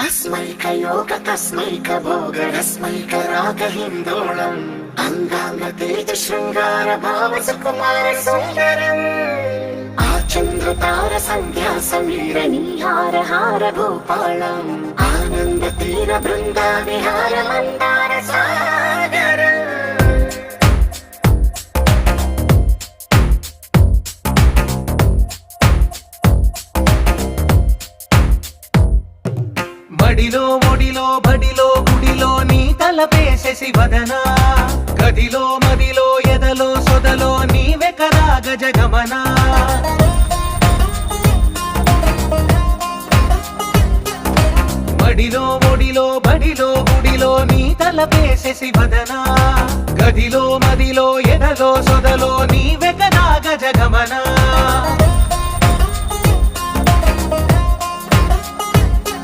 अस्मैकयोग तस्मैक भोग रस्मैक राग हिन्दोळम् अंगांग तेज शृंगार भाव सुकुमार सुंदरम् आचंद्र तार संध्या समीर नीहार हार भूपालम् आनंद तीर बृंदा विहार मंदार सागर మడిలో ఒడిలో బడిలో గుడిలో నీ తలపేసేసి వదనా గదిలో మదిలో ఎదలో సొదలో నీవే కదా గజగమనా మడిలో ఒడిలో బడిలో గుడిలో నీ తలపేసేసి వదనా గదిలో మదిలో ఎదలో సొదలో నీవే కదా గజగమనా